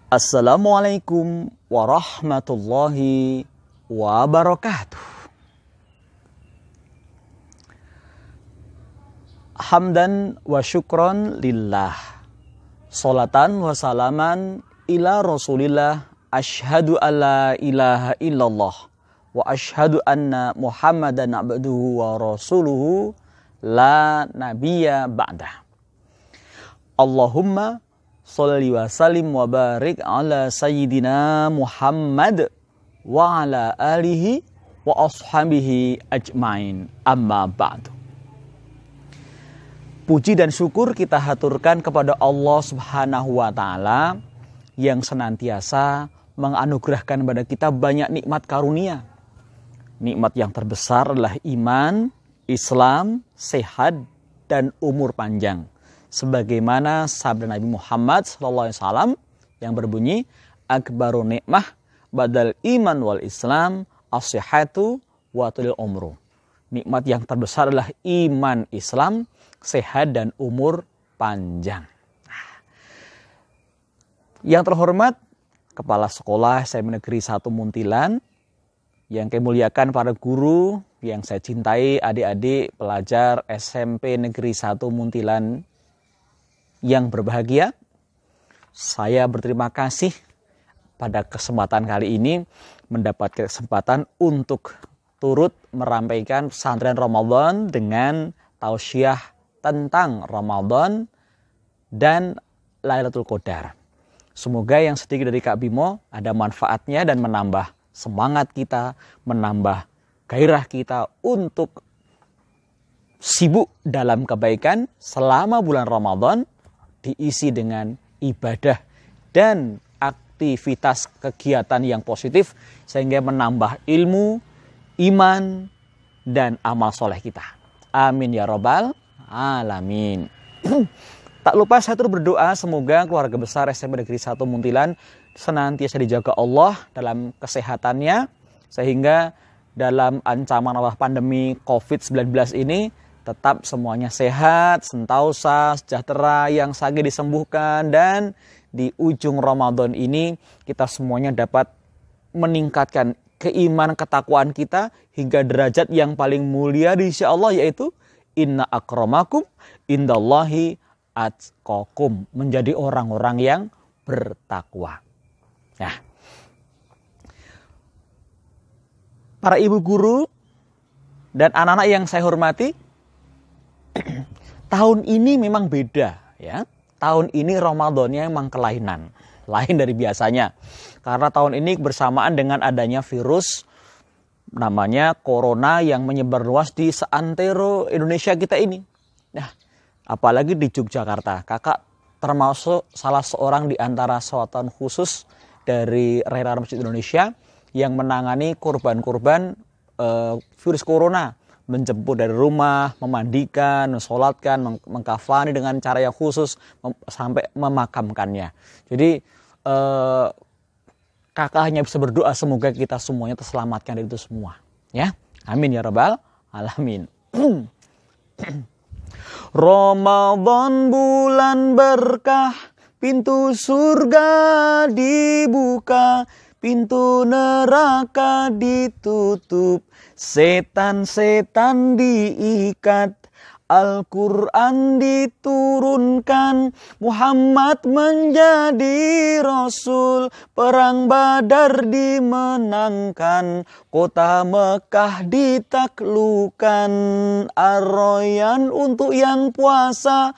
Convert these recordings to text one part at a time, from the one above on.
Assalamualaikum warahmatullahi wabarakatuh. Hamdan wa syukron lillah. Salatan wa salaman ila rasulillah. Ashhadu an la ilaha illallah. Wa ashhadu anna muhammadan abduhu wa rasuluhu. La nabiyya ba'dah. Allahumma sholli wa sallim wa barik ala sayyidina Muhammad wa ala alihi wa ashabihi ajmain. Amma ba'du. Puji dan syukur kita haturkan kepada Allah Subhanahu wa taala yang senantiasa menganugerahkan kepada kita banyak nikmat karunia. Nikmat yang terbesar adalah iman, Islam, sehat, dan umur panjang. Sebagaimana sabda Nabi Muhammad SAW yang berbunyi, akbaru nikmah badal iman wal Islam as-sihhatu wa tulil umru. Nikmat yang terbesar adalah iman, Islam, sehat, dan umur panjang. Yang terhormat Kepala Sekolah SMP Negeri 1 Muntilan, yang kami muliakan para guru, yang saya cintai adik-adik pelajar SMP Negeri 1 Muntilan yang berbahagia, saya berterima kasih pada kesempatan kali ini mendapat kesempatan untuk turut merampaikan pesantren Ramadan dengan tausiah tentang Ramadan dan Lailatul Qadar. Semoga yang sedikit dari Kak Bimo ada manfaatnya dan menambah semangat kita, menambah gairah kita untuk sibuk dalam kebaikan selama bulan Ramadan, diisi dengan ibadah dan aktivitas kegiatan yang positif sehingga menambah ilmu, iman, dan amal soleh kita. Amin ya robbal alamin. Tak lupa saya terus berdoa semoga keluarga besar SMP Negeri 1 Muntilan senantiasa dijaga Allah dalam kesehatannya sehingga dalam ancaman wabah pandemi COVID-19 ini tetap semuanya sehat, sentausa, sejahtera, yang sakit disembuhkan, dan di ujung Ramadan ini kita semuanya dapat meningkatkan keimanan ketakwaan kita hingga derajat yang paling mulia di sisi Allah, yaitu inna akramakum indallahi atqakum, menjadi orang-orang yang bertakwa. Nah, para ibu guru dan anak-anak yang saya hormati, tahun ini memang beda ya. Tahun ini Ramadannya memang kelainan, lain dari biasanya. Karena tahun ini bersamaan dengan adanya virus namanya corona yang menyebar luas di seantero Indonesia kita ini. Nah, apalagi di Yogyakarta. Kakak termasuk salah seorang di antara satuan khusus dari Rehra Masjid Indonesia yang menangani korban-korban virus corona. Menjemput dari rumah, memandikan, mensolatkan, mengkafani dengan cara yang khusus sampai memakamkannya. Jadi kakak hanya bisa berdoa semoga kita semuanya terselamatkan dari itu semua. Ya, amin ya rabbal alamin. Ramadan bulan berkah, pintu surga dibuka, pintu neraka ditutup, setan-setan diikat, Al-Quran diturunkan, Muhammad menjadi Rasul, perang Badar dimenangkan, kota Mekah ditaklukkan, Ar-Rayyan untuk yang puasa,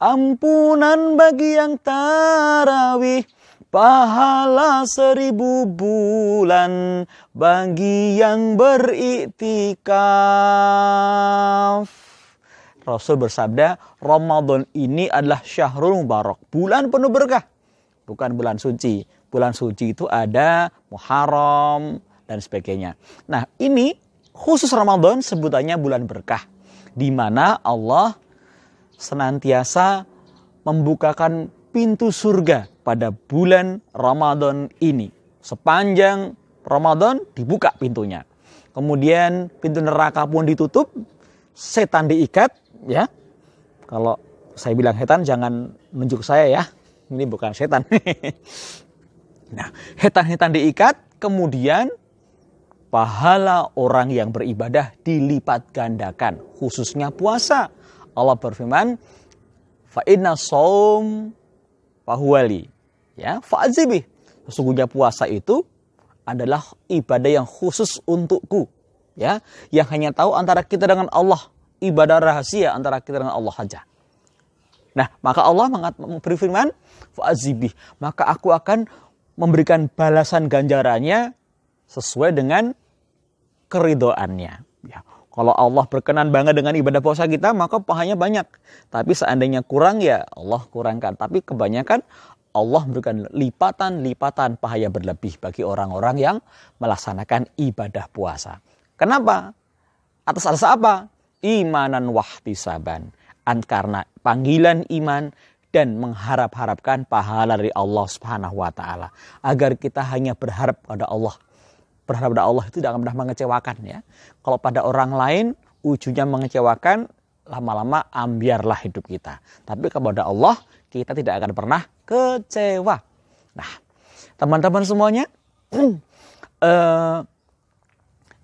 ampunan bagi yang tarawih, pahala 1000 bulan bagi yang beriktikaf. Rasul bersabda, Ramadan ini adalah syahrul mubarak, bulan penuh berkah. Bukan bulan suci. Bulan suci itu ada Muharram dan sebagainya. Nah, ini khusus Ramadan sebutannya bulan berkah, di mana Allah senantiasa membukakan pintu surga pada bulan Ramadan ini. Sepanjang Ramadan dibuka pintunya. Kemudian pintu neraka pun ditutup, setan diikat, ya. Kalau saya bilang setan jangan nunjuk saya ya. Ini bukan setan. Nah, hetan-hetan diikat, kemudian pahala orang yang beribadah dilipat gandakan, khususnya puasa. Allah berfirman, fa inna shaum fahuwali, ya, fa'azibih. Sesungguhnya puasa itu adalah ibadah yang khusus untukku, ya, yang hanya tahu antara kita dengan Allah, ibadah rahasia antara kita dengan Allah saja. Nah, maka Allah berfirman, fa'azibih, maka aku akan memberikan balasan ganjarannya sesuai dengan keridhoannya. Ya, kalau Allah berkenan banget dengan ibadah puasa kita, maka pahalanya banyak. Tapi seandainya kurang, ya Allah kurangkan. Tapi kebanyakan Allah memberikan lipatan-lipatan pahala berlebih bagi orang-orang yang melaksanakan ibadah puasa. Kenapa? Atas dasar apa? Imanan wahtisaban. Karena panggilan iman dan mengharap-harapkan pahala dari Allah Subhanahu wa taala. Agar kita hanya berharap pada Allah. Berharap pada Allah itu tidak akan pernah mengecewakan, ya. Kalau pada orang lain ujungnya mengecewakan, lama-lama ambiarlah hidup kita. Tapi kepada Allah kita tidak akan pernah kecewa. Nah, teman-teman semuanya,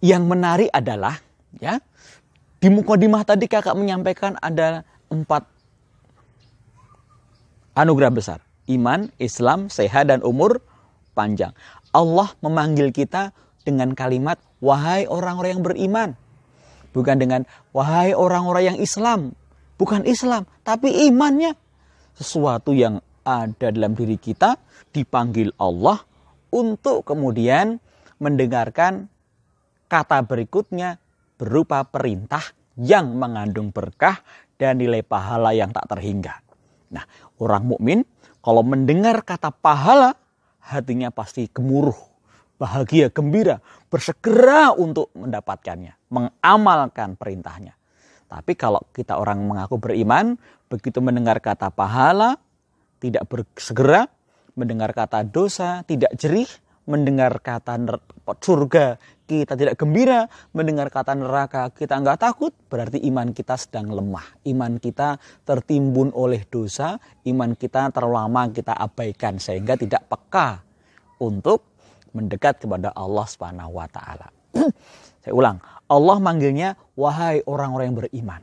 yang menarik adalah, ya, di mukadimah tadi kakak menyampaikan ada 4 anugerah besar. Iman, Islam, sehat, dan umur panjang. Allah memanggil kita dengan kalimat, wahai orang-orang yang beriman. Bukan dengan, wahai orang-orang yang Islam. Bukan Islam, tapi imannya. Sesuatu yang ada dalam diri kita dipanggil Allah untuk kemudian mendengarkan kata berikutnya berupa perintah yang mengandung berkah dan nilai pahala yang tak terhingga. Nah, orang mukmin kalau mendengar kata pahala, hatinya pasti gemuruh, bahagia, gembira, bersegera untuk mendapatkannya, mengamalkan perintahnya. Tapi kalau kita orang mengaku beriman, begitu mendengar kata pahala, tidak bersegera, mendengar kata dosa, tidak jerih, mendengar kata surga, kita tidak gembira, mendengar kata neraka, kita enggak takut, berarti iman kita sedang lemah. Iman kita tertimbun oleh dosa, iman kita terlalu lama kita abaikan sehingga tidak peka untuk mendekat kepada Allah Subhanahu wa taala. Saya ulang, Allah manggilnya wahai orang-orang yang beriman.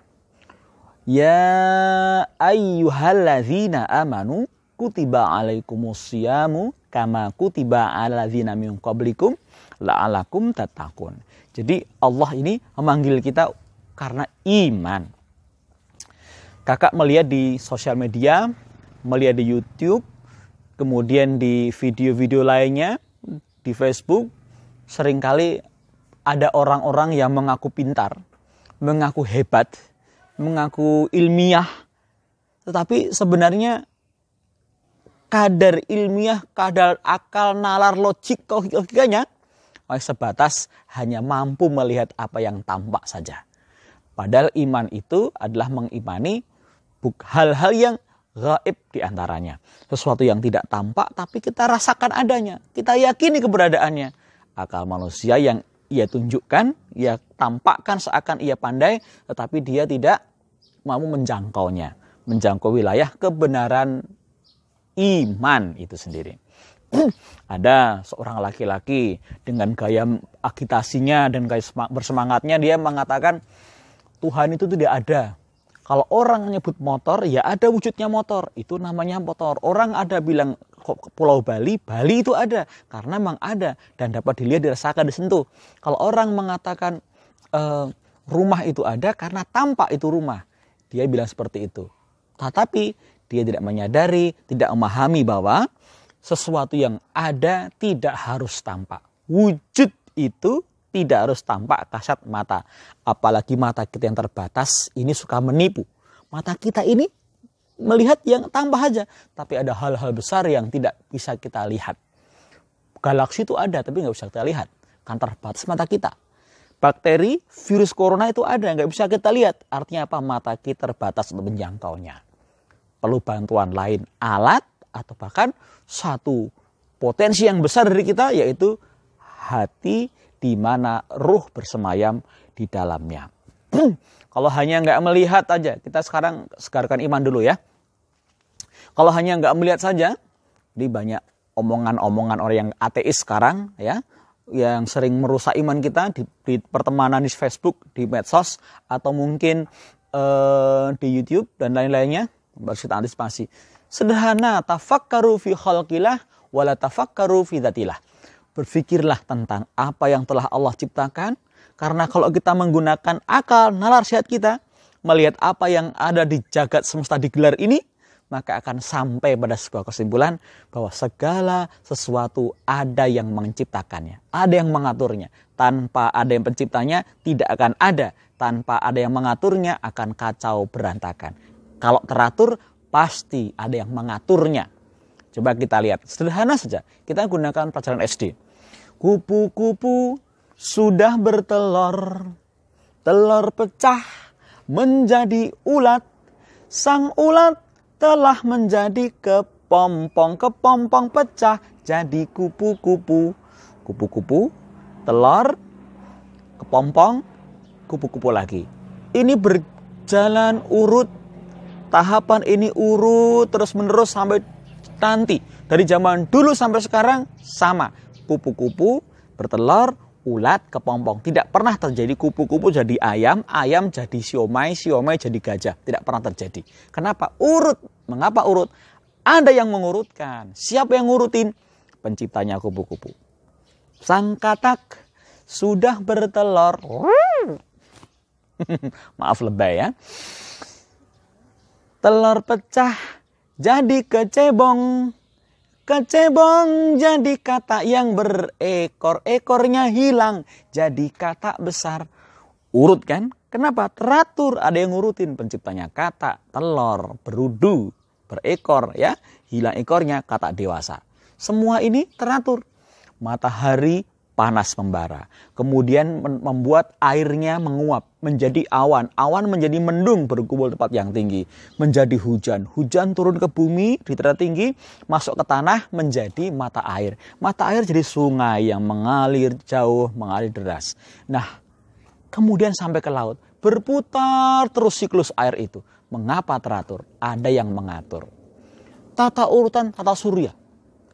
Ya ayyuhalladzina amanu kutiba alaikumusyamu kama kutiba ala ladzina min qablikum la'alakum tattaqun. Jadi Allah ini memanggil kita karena iman. Kakak melihat di sosial media, melihat di YouTube, kemudian di video-video lainnya, di Facebook, seringkali ada orang-orang yang mengaku pintar, mengaku hebat, mengaku ilmiah, tetapi sebenarnya kadar ilmiah, kadar akal, nalar, logik, logikanya sebatas hanya mampu melihat apa yang tampak saja. Padahal iman itu adalah mengimani hal-hal yang gaib diantaranya. Sesuatu yang tidak tampak tapi kita rasakan adanya. Kita yakini keberadaannya. Akal manusia yang ia tunjukkan, ia tampakkan seakan ia pandai, tetapi dia tidak mau menjangkaunya. Menjangkau wilayah kebenaran iman itu sendiri. Ada seorang laki-laki dengan gaya agitasinya dan gaya bersemangatnya, dia mengatakan Tuhan itu tidak ada. Kalau orang nyebut motor, ya ada wujudnya motor, itu namanya motor. Orang ada bilang Pulau Bali, Bali itu ada karena memang ada dan dapat dilihat, dirasakan, disentuh. Kalau orang mengatakan rumah itu ada karena tampak itu rumah, dia bilang seperti itu. Tetapi dia tidak menyadari, tidak memahami bahwa sesuatu yang ada tidak harus tampak. Wujud itu tidak harus tampak kasat mata. Apalagi mata kita yang terbatas ini suka menipu. Mata kita ini melihat yang tampak aja. Tapi ada hal-hal besar yang tidak bisa kita lihat. Galaksi itu ada tapi nggak bisa kita lihat. Kan terbatas mata kita. Bakteri, virus corona itu ada, nggak bisa kita lihat. Artinya apa? Mata kita terbatas untuk menjangkaunya. Perlu bantuan lain, alat, atau bahkan satu potensi yang besar dari kita, yaitu hati di mana ruh bersemayam di dalamnya. Kalau hanya nggak melihat aja, kita sekarang segarkan iman dulu ya. Kalau hanya nggak melihat saja, ini banyak omongan-omongan orang yang ateis sekarang ya, yang sering merusak iman kita di pertemanan di Facebook, di medsos, atau mungkin di YouTube dan lain-lainnya, harus kita antisipasi. Sederhana, tafakkaru fi khalqillah wala tafakkaru fi dzatillah. Berfikirlah tentang apa yang telah Allah ciptakan, karena kalau kita menggunakan akal, nalar sehat kita, melihat apa yang ada di jagat semesta digelar ini, maka akan sampai pada sebuah kesimpulan bahwa segala sesuatu ada yang menciptakannya, ada yang mengaturnya. Tanpa ada yang penciptanya, tidak akan ada. Tanpa ada yang mengaturnya, akan kacau berantakan. Kalau teratur, pasti ada yang mengaturnya. Coba kita lihat, sederhana saja. Kita gunakan pelajaran SD. Kupu-kupu sudah bertelur, telur pecah menjadi ulat. Sang ulat telah menjadi kepompong, kepompong pecah jadi kupu-kupu. Kupu-kupu, telur, kepompong, kupu-kupu lagi. Ini berjalan urut, tahapan ini urut terus-menerus sampai nanti. Dari zaman dulu sampai sekarang sama. Kupu-kupu bertelur, ulat, kepompong. Tidak pernah terjadi kupu-kupu jadi ayam, ayam jadi siomay, siomay jadi gajah. Tidak pernah terjadi. Kenapa? Urut. Mengapa urut? Ada yang mengurutkan. Siapa yang ngurutin? Penciptanya kupu-kupu. Sang katak sudah bertelur. Maaf lebay ya. Telur pecah jadi kecebong. Kecebong jadi katak yang berekor. Ekornya hilang jadi katak besar. Urut kan? Kenapa? Teratur. Ada yang ngurutin. Penciptanya katak, telur, berudu, berekor ya. Hilang ekornya, katak dewasa. Semua ini teratur. Matahari panas membara. Kemudian membuat airnya menguap menjadi awan. Awan menjadi mendung berkumpul tempat yang tinggi. Menjadi hujan. Hujan turun ke bumi di tempat tinggi. Masuk ke tanah menjadi mata air. Mata air jadi sungai yang mengalir jauh, mengalir deras. Nah, kemudian sampai ke laut. Berputar terus siklus air itu. Mengapa teratur? Ada yang mengatur. Tata urutan tata surya.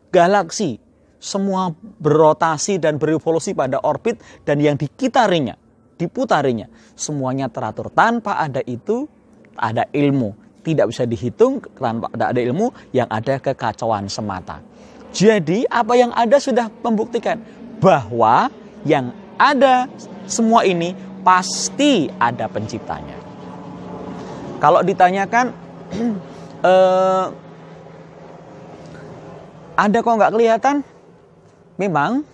Galaksi. Semua berotasi dan berevolusi pada orbit dan yang dikitarinya, diputarinya. Semuanya teratur. Tanpa ada itu, ada ilmu. Tidak bisa dihitung tanpa ada ilmu, yang ada kekacauan semata. Jadi apa yang ada sudah membuktikan bahwa yang ada semua ini pasti ada penciptanya. Kalau ditanyakan, ada kok nggak kelihatan? Memang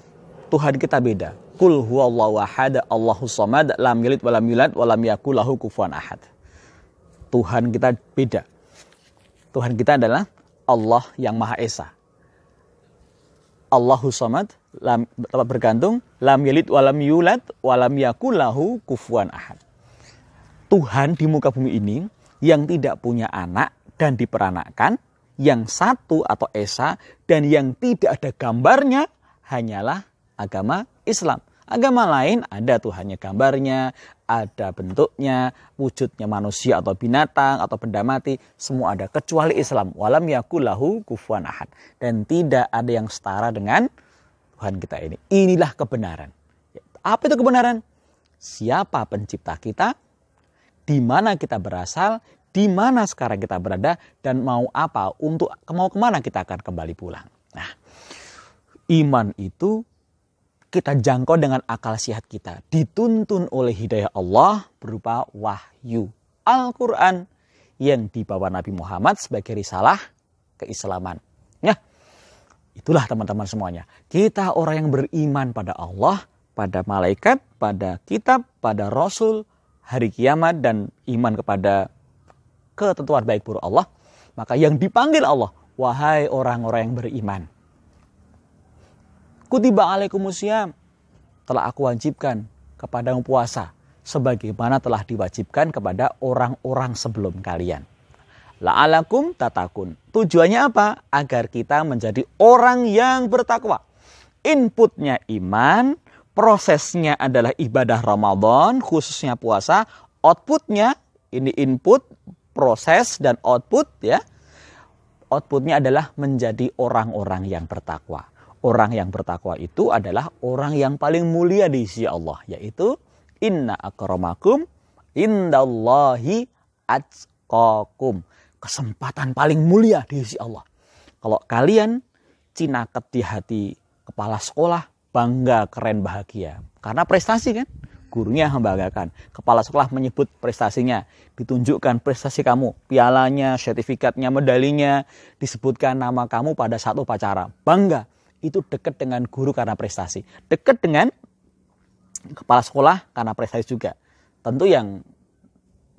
Tuhan kita beda. Qul huwallahu ahad, Allahus samad, lam yalid walam yulad walam yakul lahu kufuwan ahad. Tuhan kita beda. Tuhan kita adalah Allah yang Maha Esa. Allahus samad, tempat bergantung, lam yalid walam yulad walam yakul lahu kufuwan ahad. Tuhan di muka bumi ini yang tidak punya anak dan diperanakkan, yang satu atau esa, dan yang tidak ada gambarnya hanyalah agama Islam. Agama lain ada Tuhannya gambarnya, ada bentuknya, wujudnya manusia atau binatang atau benda mati, semua ada kecuali Islam. Walam yakul lahu kufuwan ahad. Dan tidak ada yang setara dengan Tuhan kita ini. Inilah kebenaran. Apa itu kebenaran? Siapa pencipta kita? Di mana kita berasal? Di mana sekarang kita berada? Dan mau apa? Mau kemana kita akan kembali pulang? Nah, iman itu kita jangkau dengan akal sehat kita. Dituntun oleh hidayah Allah berupa wahyu. Al-Quran yang dibawa Nabi Muhammad sebagai risalah keislaman. Ya, itulah teman-teman semuanya. Kita orang yang beriman pada Allah, pada malaikat, pada kitab, pada Rasul, hari kiamat, dan iman kepada ketentuan baik buruk Allah. Maka yang dipanggil Allah, wahai orang-orang yang beriman. Kutiba alaikumusiyam, telah aku wajibkan kepada yang puasa sebagaimana telah diwajibkan kepada orang-orang sebelum kalian. La'alakum tatakun. Tujuannya apa? Agar kita menjadi orang yang bertakwa. Inputnya iman, prosesnya adalah ibadah Ramadan, khususnya puasa. Outputnya, ini input, proses, dan output ya. outputnya adalah menjadi orang-orang yang bertakwa. Orang yang bertakwa itu adalah orang yang paling mulia di sisi Allah, yaitu inna akramakum indallahi atqakum. Kesempatan paling mulia di sisi Allah. Kalau kalian cinaket di hati kepala sekolah, bangga, keren, bahagia. Karena prestasi kan, gurunya membanggakan. Kepala sekolah menyebut prestasinya, ditunjukkan prestasi kamu, pialanya, sertifikatnya, medalinya, disebutkan nama kamu pada saat upacara. Bangga, itu dekat dengan guru karena prestasi. Dekat dengan kepala sekolah karena prestasi juga. Tentu yang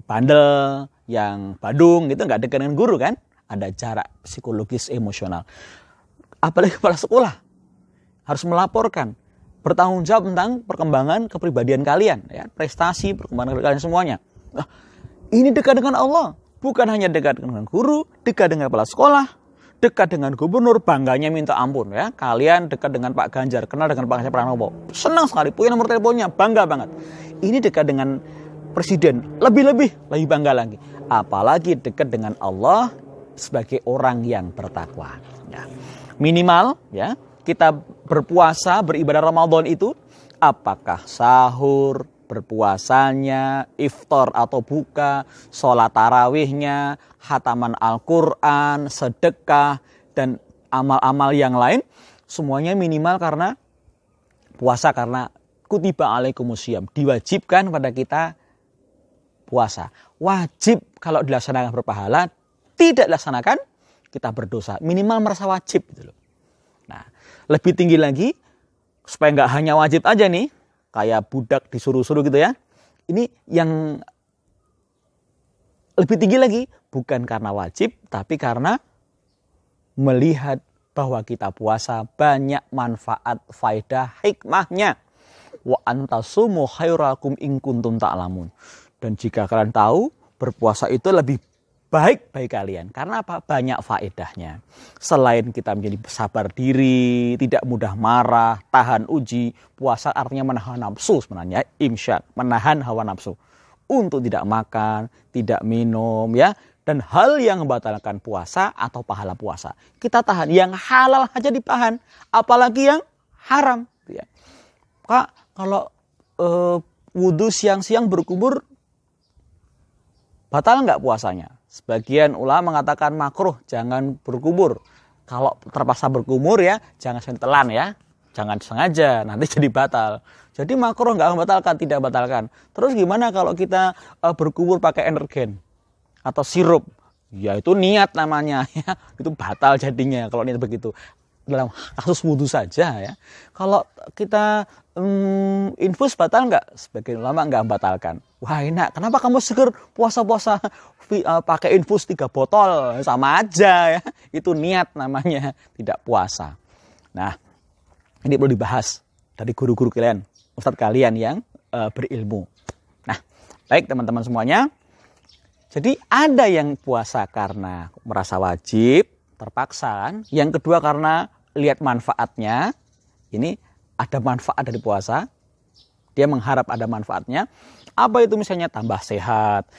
bandel, yang badung gitu nggak dekat dengan guru kan? Ada jarak psikologis emosional. Apalagi kepala sekolah harus melaporkan, bertanggung jawab tentang perkembangan kepribadian kalian, ya, prestasi, perkembangan kalian semuanya. Nah, ini dekat dengan Allah, bukan hanya dekat dengan guru, dekat dengan kepala sekolah, dekat dengan gubernur, bangganya minta ampun ya. Kalian dekat dengan Pak Ganjar, kenal dengan Pak Ganjar Pranowo, senang sekali, punya nomor teleponnya, bangga banget. Ini dekat dengan presiden, lebih bangga lagi. Apalagi dekat dengan Allah sebagai orang yang bertakwa. Ya. Minimal ya, kita berpuasa, beribadah Ramadan itu, apakah sahur, berpuasanya, iftar atau buka, sholat tarawihnya, khataman Al-Quran, sedekah, dan amal-amal yang lain, semuanya minimal karena puasa, karena kutiba alaikumusiyam, diwajibkan pada kita puasa. Wajib kalau dilaksanakan berpahala, tidak dilaksanakan kita berdosa. Minimal merasa wajib gitu loh. Nah, lebih tinggi lagi, supaya nggak hanya wajib aja nih, kayak budak disuruh-suruh gitu ya. Ini yang lebih tinggi lagi, bukan karena wajib, tapi karena melihat bahwa kita puasa banyak manfaat, faedah, hikmahnya. Wa antasumu khairakum in kuntum ta'lamun. Dan jika kalian tahu, berpuasa itu lebih baik bagi kalian. Karena apa? Banyak faedahnya. Selain kita menjadi sabar diri, tidak mudah marah, tahan uji, puasa artinya menahan nafsu sebenarnya, imsyak, menahan hawa nafsu. Untuk tidak makan, tidak minum, ya. Dan hal yang membatalkan puasa atau pahala puasa. Kita tahan, yang halal aja ditahan, apalagi yang haram. Ya. Kak, kalau wudhu siang-siang berkumur, batal nggak puasanya? Sebagian ulama mengatakan makruh, jangan berkumur. Kalau terpaksa berkumur ya, jangan sentelan ya. Jangan sengaja, nanti jadi batal. Jadi makruh nggak membatalkan, tidak batalkan. Terus gimana kalau kita berkumur pakai energen atau sirup? Ya itu niat namanya ya. Itu batal jadinya kalau niat begitu. Dalam kasus wudhu saja ya. Kalau kita infus batal nggak? Sebagian ulama nggak membatalkan. Wah enak, kenapa kamu seger puasa-puasa pakai infus 3 botol? Sama aja ya, itu niat namanya, tidak puasa. Nah, ini perlu dibahas dari guru-guru kalian, ustadz kalian yang berilmu. Nah, baik teman-teman semuanya. Jadi ada yang puasa karena merasa wajib, terpaksa kan. Yang kedua karena lihat manfaatnya, ini ada manfaat dari puasa, dia mengharap ada manfaatnya. Apa itu misalnya tambah sehat,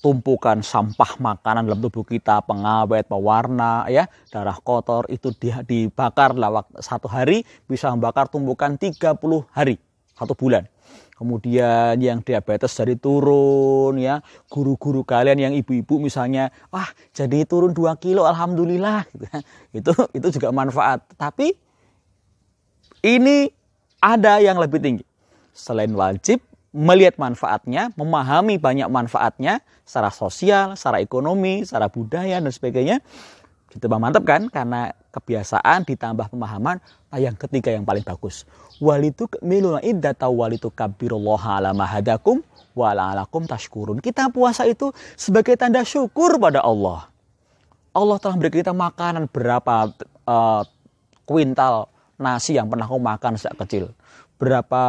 tumpukan sampah makanan dalam tubuh kita, pengawet, pewarna, ya, darah kotor itu dibakar dalam 1 hari bisa membakar tumpukan 30 hari, 1 bulan. Kemudian yang diabetes jadi turun, ya, guru-guru kalian yang ibu-ibu misalnya, wah jadi turun 2 kilo, alhamdulillah. Itu juga manfaat. Tapi ini ada yang lebih tinggi. Selain wajib, melihat manfaatnya, memahami banyak manfaatnya secara sosial, secara ekonomi, secara budaya dan sebagainya. Itu mantap kan? Karena kebiasaan ditambah pemahaman. Yang ketiga yang paling bagus. Walitukmilul iddata walitukabbirullaha ala ma hadakum wa la'alakum tashkurun. Kita puasa itu sebagai tanda syukur pada Allah. Allah telah memberi kita makanan berapa kuintal nasi yang pernah kau makan sejak kecil. Berapa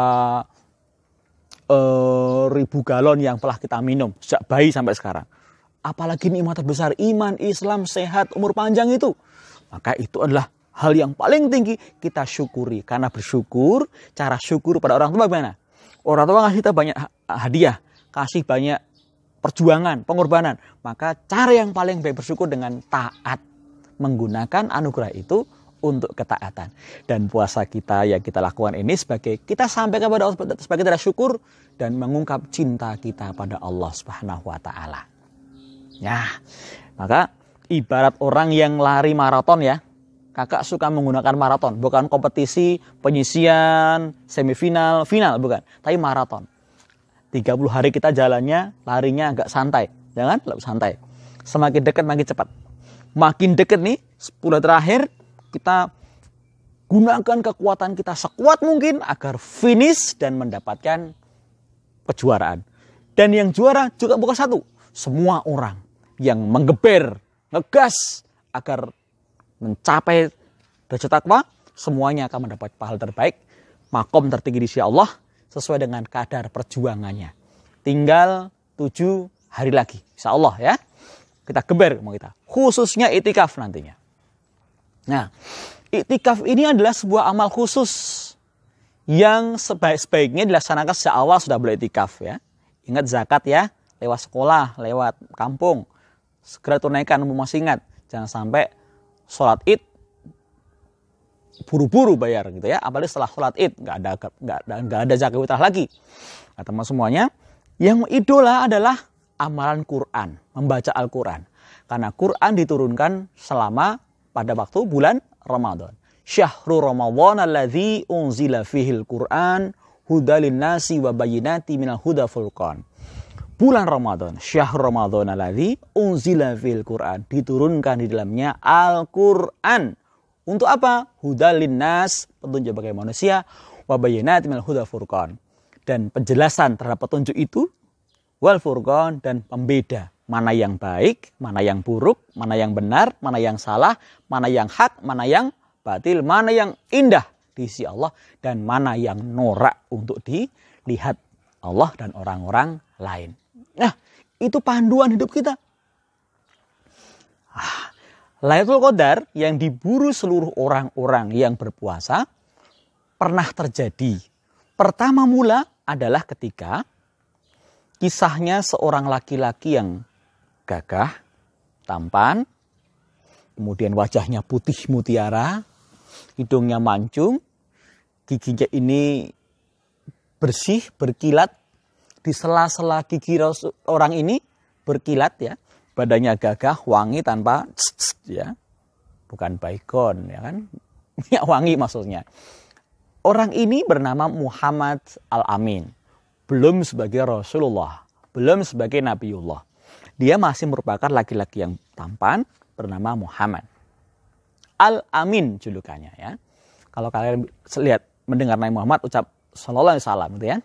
ribu galon yang telah kita minum sejak bayi sampai sekarang. Apalagi nikmat terbesar iman, Islam, sehat, umur panjang itu. Maka itu adalah hal yang paling tinggi kita syukuri. Karena bersyukur, cara syukur pada orang tua bagaimana? Orang tua ngasih kita banyak hadiah, kasih banyak perjuangan, pengorbanan. Maka cara yang paling baik bersyukur dengan taat. menggunakan anugerah itu untuk ketaatan. Dan puasa kita yang kita lakukan ini sebagai kita sampaikan kepada Allah sebagai tanda syukur dan mengungkap cinta kita pada Allah Subhanahu wa taala. Ya. Maka ibarat orang yang lari maraton ya. Kakak suka menggunakan maraton, bukan kompetisi, penyisian, semifinal, final, bukan. Tapi maraton. 30 hari kita jalannya, larinya agak santai. Jangan terlalu santai. Semakin dekat makin cepat. Makin dekat nih, 10 terakhir, kita gunakan kekuatan kita sekuat mungkin agar finish dan mendapatkan kejuaraan. Dan yang juara juga bukan satu. Semua orang yang menggeber, ngegas agar mencapai derajat takwa, semuanya akan mendapat pahala terbaik, makom tertinggi di sisi Allah sesuai dengan kadar perjuangannya. Tinggal 7 hari lagi, insya Allah ya. Kita geber mau kita, khususnya itikaf nantinya. Nah, itikaf ini adalah sebuah amal khusus yang sebaiknya dilaksanakan sejak awal sudah boleh itikaf ya. Ingat zakat ya, lewat sekolah, lewat kampung, segera tunaikan, masih ingat, jangan sampai sholat id buru-buru bayar gitu ya, apalagi setelah sholat id nggak ada zakat fitrah lagi. Nah, teman semuanya, yang idola adalah amalan Quran, membaca Al-Quran, karena Quran diturunkan selama pada waktu bulan Ramadan. Syahrul Ramadan alladzi unzila fihil Quran hudalin nasi wa bayyinati minal huda furqan. Bulan Ramadan, syahrul Ramadan alladzi unzila fil Quran, diturunkan di dalamnya Al-Quran. Untuk apa? Hudal linnas, petunjuk bagi manusia, wa bayyinatin minal huda furqan. Dan penjelasan terhadap petunjuk itu, wal furqan, dan pembeda. Mana yang baik, mana yang buruk, mana yang benar, mana yang salah, mana yang hak, mana yang batil, mana yang indah di sisi Allah, dan mana yang norak untuk dilihat Allah dan orang-orang lain. Nah, itu panduan hidup kita. Lailatul Qadar yang diburu seluruh orang-orang yang berpuasa pernah terjadi. Pertama mula adalah ketika kisahnya seorang laki-laki yang gagah, tampan, kemudian wajahnya putih mutiara, hidungnya mancung, giginya ini bersih, berkilat. Di sela-sela gigi orang ini berkilat ya, badannya gagah, wangi tanpa ya, bukan baygon ya kan, ya wangi maksudnya. Orang ini bernama Muhammad Al-Amin, belum sebagai Rasulullah, belum sebagai Nabiullah. Dia masih merupakan laki-laki yang tampan bernama Muhammad Al-Amin julukannya ya. Kalau kalian lihat mendengar Nabi Muhammad ucap sallallahu alaihi wasallam gitu ya.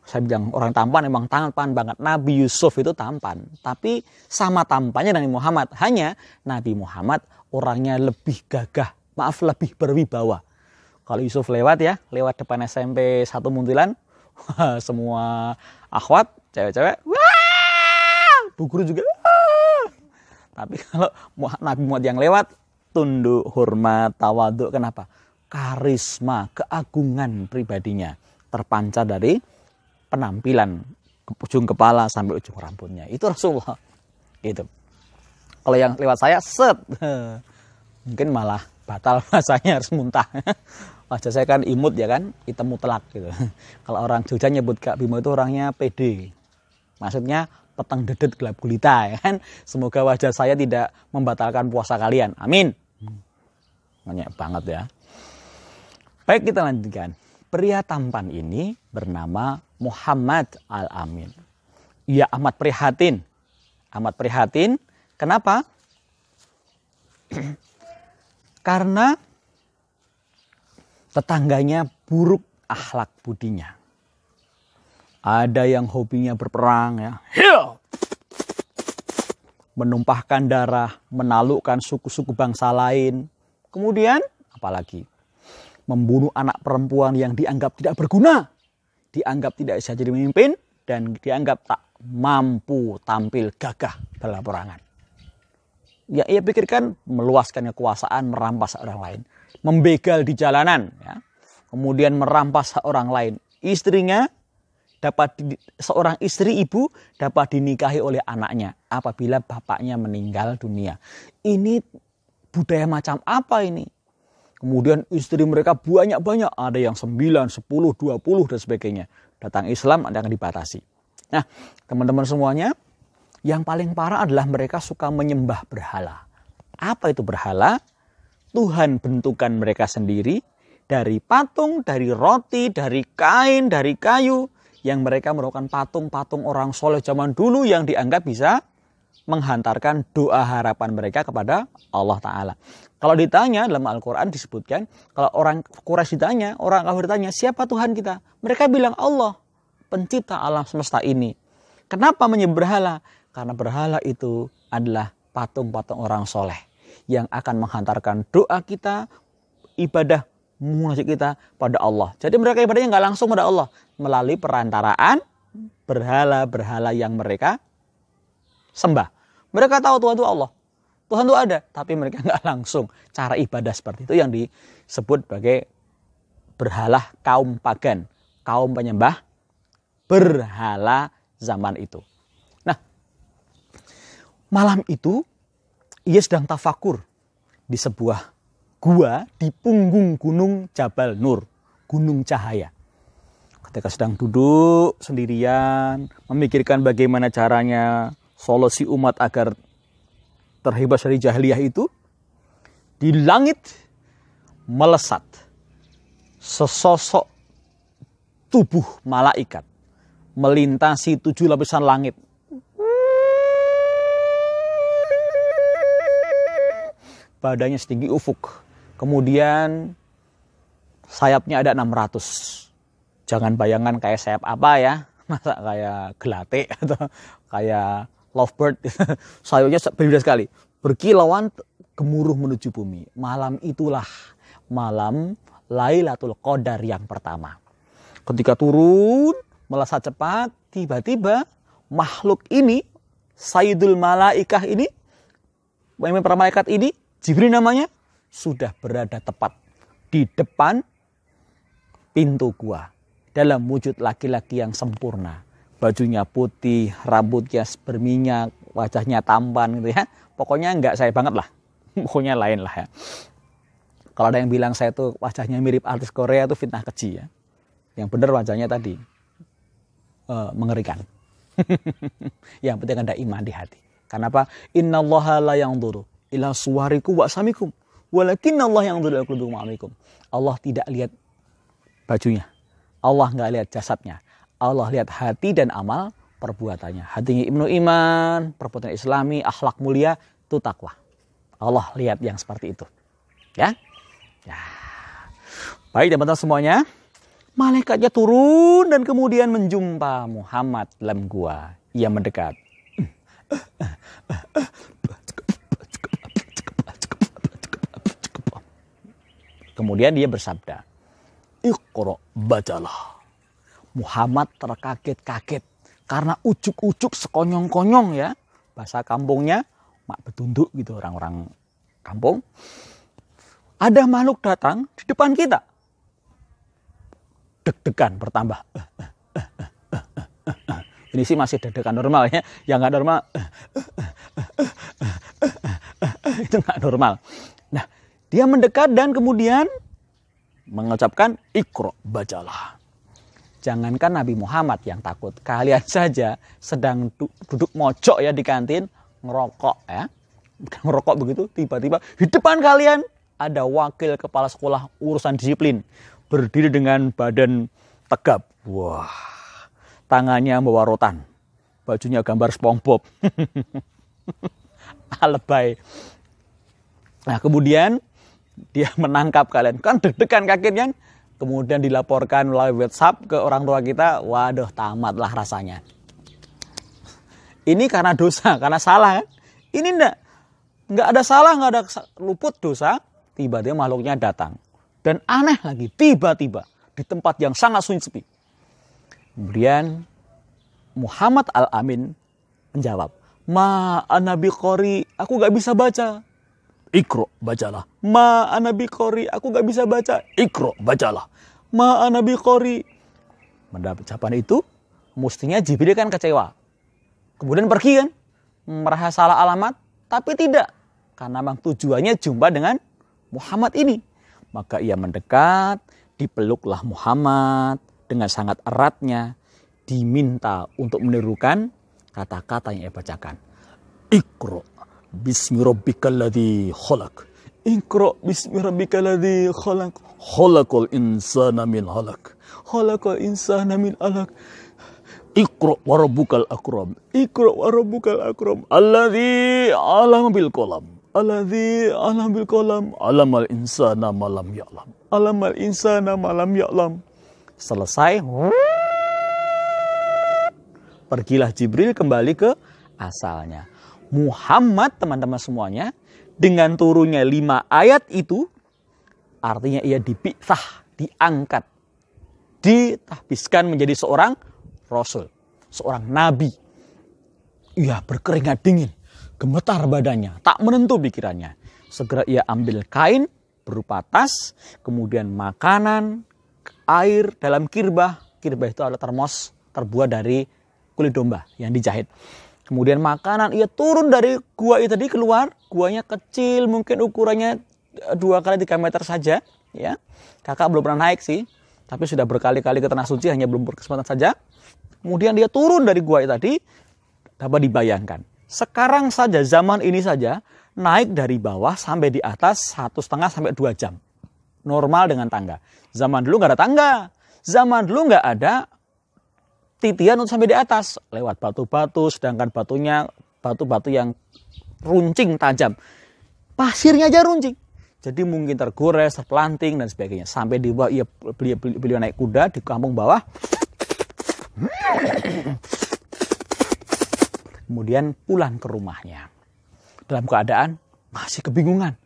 Saya bilang orang tampan emang tampan banget. Nabi Yusuf itu tampan. Tapi sama tampannya Nabi Muhammad. Hanya Nabi Muhammad orangnya lebih gagah. Maaf, lebih berwibawa. Kalau Yusuf lewat ya. Lewat depan SMP 1 Muntilan. Semua akhwat, cewek-cewek. Wah! Bu guru juga. Wah! Tapi kalau Nabi Muhammad yang lewat. Tunduk, hormat, tawaduk. Kenapa? Karisma, keagungan pribadinya. Terpancar dari penampilan ujung kepala sampai ujung rambutnya. Itu Rasulullah. Gitu. Kalau yang lewat saya set. Mungkin malah batal bahasanya, harus muntah. Wajah saya kan imut ya kan, hitam mutlak gitu. Kalau orang Jogja nyebut Kak Bimo itu orangnya pede. Maksudnya petang dedet gelap gulita ya kan. Semoga wajah saya tidak membatalkan puasa kalian. Amin. Banyak banget ya. Baik, kita lanjutkan. Pria tampan ini bernama Muhammad Al-Amin. Ia amat prihatin. Amat prihatin. Kenapa? Karena tetangganya buruk akhlak budinya. Ada yang hobinya berperang ya. Menumpahkan darah, menaklukkan suku-suku bangsa lain. Kemudian apalagi? Membunuh anak perempuan yang dianggap tidak berguna, dianggap tidak bisa jadi pemimpin, dan dianggap tak mampu tampil gagah dalam perangan. Ya, ia pikirkan meluaskan kekuasaan, merampas orang lain, membegal di jalanan, ya. Kemudian merampas hak orang lain. Istrinya seorang istri ibu dapat dinikahi oleh anaknya apabila bapaknya meninggal dunia. Ini budaya macam apa ini? Kemudian istri mereka banyak-banyak, ada yang 9, 10, 20 dan sebagainya. Datang Islam ada yang dibatasi. Nah, teman-teman semuanya, yang paling parah adalah mereka suka menyembah berhala. Apa itu berhala? Tuhan bentukan mereka sendiri dari patung, dari roti, dari kain, dari kayu, yang mereka merupakan patung-patung orang soleh zaman dulu yang dianggap bisa menghantarkan doa harapan mereka kepada Allah Ta'ala. Kalau ditanya dalam Al-Quran disebutkan, kalau orang Quraisy ditanya, orang kafir ditanya, siapa Tuhan kita? Mereka bilang Allah, pencipta alam semesta ini. Kenapa menyembah berhala? Karena berhala itu adalah patung-patung orang soleh yang akan menghantarkan doa kita, ibadah munajat kita pada Allah. Jadi mereka ibadahnya nggak langsung pada Allah, melalui perantaraan berhala-berhala yang mereka sembah. Mereka tahu Tuhan itu Allah, Tuhan itu ada, tapi mereka nggak langsung. Cara ibadah seperti itu yang disebut sebagai berhala kaum pagan, kaum penyembah berhala zaman itu. Nah, malam itu ia sedang tafakur di sebuah gua di punggung gunung Jabal Nur, gunung cahaya. Ketika sedang duduk sendirian, memikirkan bagaimana caranya solusi umat agar terhibas dari jahiliyah itu, di langit melesat sesosok tubuh malaikat melintasi 7 lapisan langit. Badannya setinggi ufuk. Kemudian sayapnya ada 600. Jangan bayangan kayak sayap apa ya. Masa kayak gelate atau kayak lovebird. Sayapnya berbeda sekali. Berkilauan gemuruh menuju bumi. Malam itulah malam Lailatul Qadar yang pertama. Ketika turun melesat cepat, tiba-tiba makhluk ini, Sayyidul Malaikah ini, pemimpin para malaikat ini, Jibril namanya, sudah berada tepat di depan pintu gua dalam wujud laki-laki yang sempurna. Bajunya putih, rambutnya berminyak, wajahnya tampan gitu ya. Pokoknya enggak saya banget lah. Pokoknya lain lah ya. Kalau ada yang bilang saya tuh wajahnya mirip artis Korea itu fitnah keji ya. Yang benar wajahnya tadi mengerikan. Yang penting ada iman di hati. Kenapa? Innallaha la yanzuru ila suwarikum wa samikum walakinnallaha yanzuru ila qulubikum wa a'malikum. Allah tidak lihat bajunya. Allah enggak lihat jasadnya. Allah lihat hati dan amal perbuatannya. Hatinya ibnu iman, perbuatan islami, akhlak mulia, itu takwa. Allah lihat yang seperti itu. Ya. Baik teman-teman semuanya. Malaikatnya turun dan kemudian menjumpa Muhammad dalam gua. Ia mendekat. Kemudian dia bersabda, Iqra, bacalah. Muhammad terkaget-kaget karena ujuk-ujuk sekonyong-konyong ya. Bahasa kampungnya mak betunduk gitu orang-orang kampung. Ada makhluk datang di depan kita. Deg-degan bertambah. Ini sih masih deg-degan normal ya. Yang nggak normal itu nggak normal. Nah, dia mendekat dan kemudian mengucapkan Iqra, bacalah. Jangankan Nabi Muhammad yang takut, kalian saja sedang duduk mojok ya di kantin ngerokok ya. Ngerokok begitu, tiba-tiba di depan kalian ada wakil kepala sekolah urusan disiplin berdiri dengan badan tegap. Wah, tangannya bawa rotan, bajunya gambar SpongeBob. Alebay. Nah, kemudian dia menangkap kalian, kan deg-degan kagetnya. Kemudian dilaporkan melalui WhatsApp ke orang tua kita. Waduh, tamatlah rasanya. Ini karena dosa, karena salah kan? Ini enggak ada salah, enggak ada luput dosa. Tiba-tiba makhluknya datang. Dan aneh lagi, tiba-tiba di tempat yang sangat sunyi sepi. Kemudian Muhammad Al-Amin menjawab, Ma ana biqori, aku gak bisa baca. Iqra, bacalah. Ma ana biqori, aku gak bisa baca. Iqra, bacalah. Ma ana biqori. Mendapat jawaban itu, mestinya Jibril kan kecewa. Kemudian pergi kan, merasa salah alamat, tapi tidak. karena memang tujuannya jumpa dengan Muhammad ini. Maka ia mendekat, dipeluklah Muhammad dengan sangat eratnya, diminta untuk menirukan kata-kata yang ia bacakan. Iqra bismi rabbikal ladzi khalaq. Iqra bismi rabbikal ladzi khalaq. Khalaqal insana min 'alaq. Khalaqal insana min 'alaq. Iqra wa rabbukal akram. Iqra wa rabbukal akram. Alladzi 'allama bil qalam. Alladzi 'allama bil qalam. 'Allamal insana ma lam ya'lam. 'Allamal insana ma lam ya'lam. Selesai. Pergilah Jibril kembali ke asalnya. Muhammad, teman-teman semuanya, dengan turunnya 5 ayat itu, artinya ia dipisah, diangkat, ditahbiskan menjadi seorang Rasul, seorang Nabi. Ia berkeringat dingin, gemetar badannya, tak menentu pikirannya. Segera ia ambil kain berupa tas, kemudian makanan, air dalam kirbah. Kirbah itu adalah termos terbuat dari kulit domba yang dijahit. Kemudian makanan, ia turun dari gua itu tadi keluar. Guanya kecil, mungkin ukurannya 2 kali 3 meter saja. Ya, kakak belum pernah naik sih, tapi sudah berkali-kali ke Tanah Suci, hanya belum berkesempatan saja. Kemudian dia turun dari gua itu tadi, dapat dibayangkan. Sekarang saja, zaman ini saja, naik dari bawah sampai di atas 1,5 sampai 2 jam. Normal dengan tangga. Zaman dulu nggak ada tangga. Zaman dulu nggak ada titian untuk sampai di atas. Lewat batu-batu, sedangkan batunya batu-batu yang runcing tajam. Pasirnya aja runcing. Jadi mungkin tergores, terpelanting, dan sebagainya. Sampai di bawah, beliau naik kuda di kampung bawah. Kemudian pulang ke rumahnya. Dalam keadaan masih kebingungan.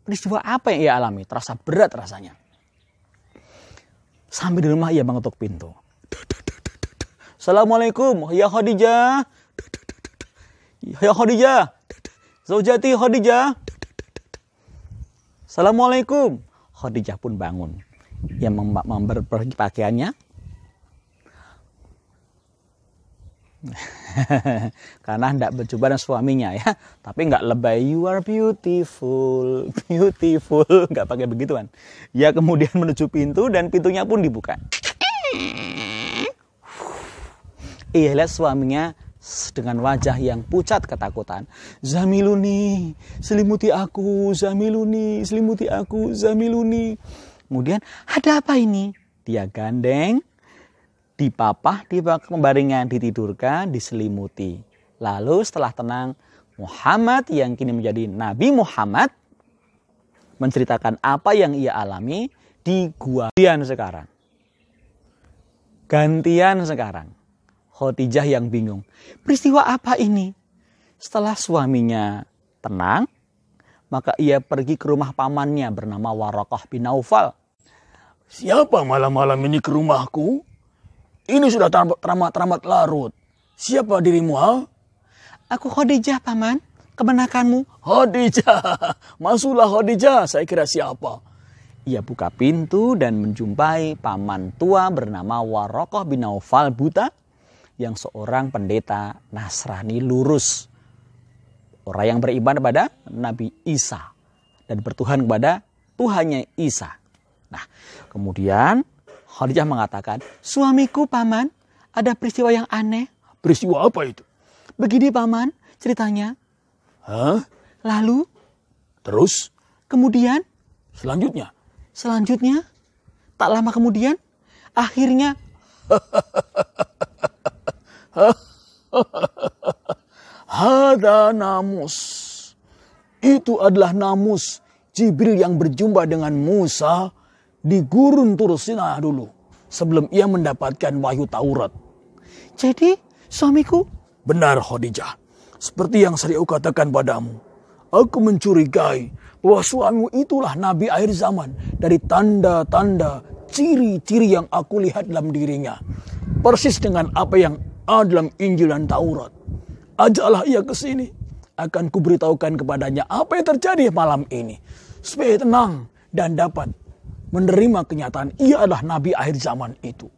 Peristiwa apa yang ia alami? Terasa berat rasanya. Sampai di rumah ia mengetuk pintu. Assalamualaikum, ya Khadijah. Ya Khadijah. Zaujati Khadijah. Assalamualaikum. Khadijah pun bangun. Ia memperbaiki pakaiannya. Karena hendak berjumpa dengan suaminya ya, tapi nggak lebay, you are beautiful, beautiful, nggak pakai begituan. Ya, kemudian menuju pintu dan pintunya pun dibuka. Ia lihat suaminya dengan wajah yang pucat ketakutan. Zamiluni, selimuti aku, zamiluni, selimuti aku, zamiluni. Kemudian, ada apa ini? Dia gandeng, dipapah, di pembaringan, ditidurkan, diselimuti. Lalu setelah tenang, Muhammad yang kini menjadi Nabi Muhammad menceritakan apa yang ia alami di gua. Gantian sekarang. Khadijah yang bingung. Peristiwa apa ini? Setelah suaminya tenang, maka ia pergi ke rumah pamannya bernama Waraqah bin Naufal. Siapa malam-malam ini ke rumahku? Ini sudah teramat larut. Siapa dirimu, ha? Aku Khadijah, paman. Kebenakanmu. Khadijah. Masuklah Khadijah. Saya kira siapa? Ia buka pintu dan menjumpai paman tua bernama Waraqah bin Naufal buta, yang seorang pendeta Nasrani lurus. Orang yang beriman kepada Nabi Isa dan bertuhan kepada Tuhannya Isa. Nah, kemudian Khadijah mengatakan, suamiku paman, ada peristiwa yang aneh. Peristiwa apa itu? Begini paman, ceritanya. Hah? Lalu? Terus? Kemudian? Selanjutnya? Selanjutnya? Tak lama kemudian, akhirnya. Hada namus. Itu adalah namus Jibril yang berjumpa dengan Musa di gurun Tur Sina dulu, sebelum ia mendapatkan wahyu Taurat. Jadi suamiku? Benar Khadijah, seperti yang saya katakan padamu. Aku mencurigai bahwa suamimu itulah Nabi akhir zaman dari tanda-tanda, ciri-ciri yang aku lihat dalam dirinya. Persis dengan apa yang ada dalam Injil dan Taurat. Ajaklah ia ke sini, akan kuberitahukan kepadanya apa yang terjadi malam ini, supaya tenang dan dapat menerima kenyataan ia adalah Nabi akhir zaman itu.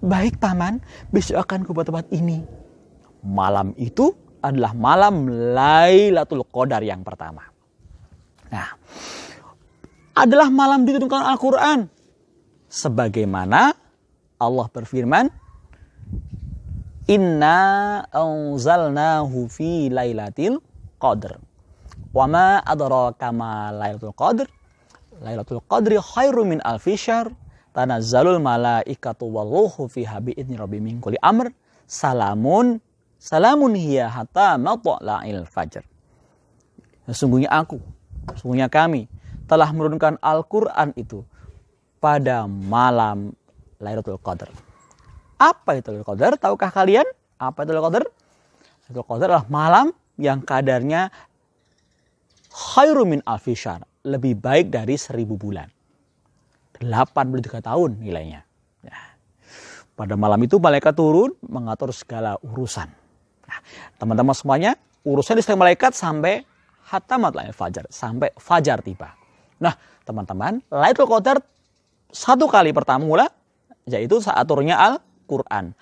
Baik paman, besok akan ke tempat ini. Malam itu adalah malam Lailatul Qadar yang pertama. Nah, adalah malam diturunkan Al-Quran. Sebagaimana Allah berfirman, Inna anzalnahu fi lailatul qadr. Wa ma adraka ma lailatul qadr. Lailatul qadri khairum min alfi syahr. Tanazzalul malaikatu walruhu fiha bi'idzni rabbihim min kulli amr. Salamun hiya hatta matla'il fajr. Sesungguhnya kami telah menurunkan Al-Quran itu pada malam Lailatul Qadar. Apa itu Lailatul Qadar? Tahukah kalian? Apa itu Lailatul Qadar? Lailatul Qadar adalah malam yang kadarnya khairum min alfi syahr, lebih baik dari 1000 bulan. 83 tahun nilainya. Ya. Pada malam itu malaikat turun mengatur segala urusan. Nah, teman-teman semuanya, urusan istri malaikat sampai hatta matla'il fajar, sampai fajar tiba. Nah, teman-teman, Lailatul Qadar satu kali pertama mula, yaitu saat turunnya Al-Quran.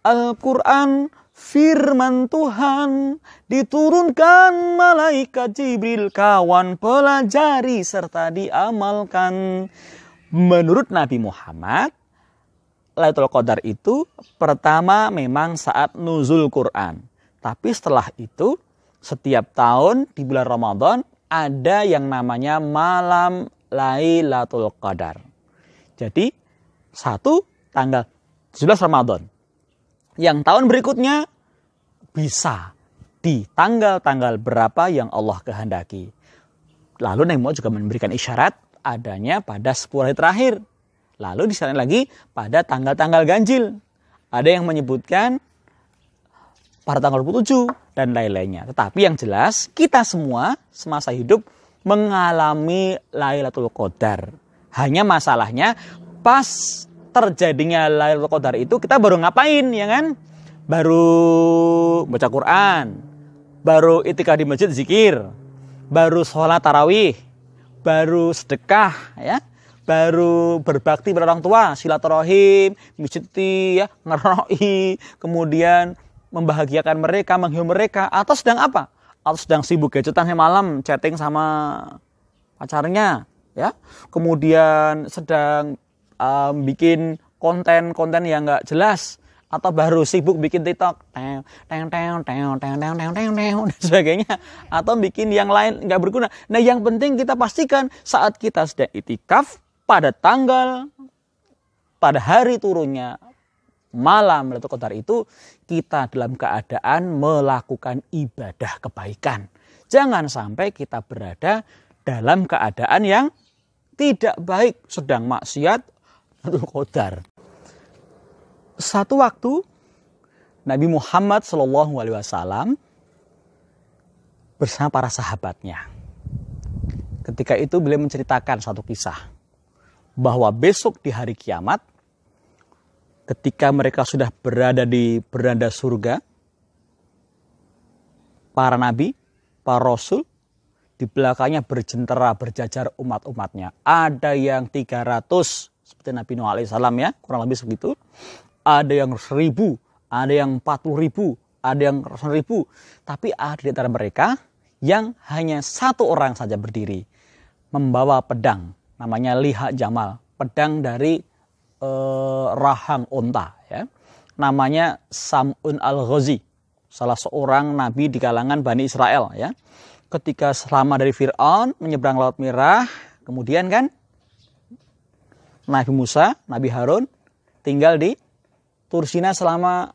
Al-Quran, firman Tuhan, diturunkan malaikat Jibril, kawan pelajari serta diamalkan. Menurut Nabi Muhammad, Lailatul Qadar itu pertama memang saat nuzul Quran. Tapi setelah itu, setiap tahun di bulan Ramadan ada yang namanya malam Lailatul Qadar. Jadi satu tanggal 17 Ramadan. Yang tahun berikutnya bisa di tanggal-tanggal berapa yang Allah kehendaki. Lalu Nabi Muhammad juga memberikan isyarat adanya pada 10 hari terakhir. Lalu disyaratkan lagi pada tanggal-tanggal ganjil. Ada yang menyebutkan pada tanggal 27 dan lain-lainnya. Tetapi yang jelas kita semua semasa hidup mengalami Lailatul Qadar. Hanya masalahnya pas terjadinya Lailatul Qadar itu kita baru ngapain, ya kan? Baru baca Quran, baru itikaf di masjid zikir, baru sholat tarawih, baru sedekah, ya, baru berbakti pada orang tua, silaturahim, misjiti, ya, ngeroi, kemudian membahagiakan mereka, menghibur mereka, atau sedang apa? Atau sedang sibuk gadgetan malam, chatting sama pacarnya, ya. Kemudian sedang bikin konten-konten yang nggak jelas, atau baru sibuk bikin TikTok, dan sebagainya, atau bikin yang lain nggak berguna. Nah, yang penting kita pastikan saat kita sedang itikaf pada hari turunnya malam Lailatul Qadar itu kita dalam keadaan melakukan ibadah kebaikan. Jangan sampai kita berada dalam keadaan yang tidak baik, sedang maksiat Lailatul Qadar. Satu waktu Nabi Muhammad SAW bersama para sahabatnya. Ketika itu beliau menceritakan satu kisah bahwa besok di hari kiamat, ketika mereka sudah berada di beranda surga, para nabi, para rasul, di belakangnya berjentera berjajar umat-umatnya. Ada yang 300, seperti Nabi Nuh alaihissalam, ya, kurang lebih segitu. Ada yang 1000, ada yang 40.000, ada yang 100.000. Tapi ada di antara mereka yang hanya satu orang saja berdiri, membawa pedang, namanya liha jamal, pedang dari rahang unta, ya. Namanya Sam'un al-Ghazi, salah seorang nabi di kalangan Bani Israel, ya. Ketika selamat dari Fir'aun, menyeberang Laut Merah, kemudian kan Nabi Musa, Nabi Harun tinggal di Tur Sinai selama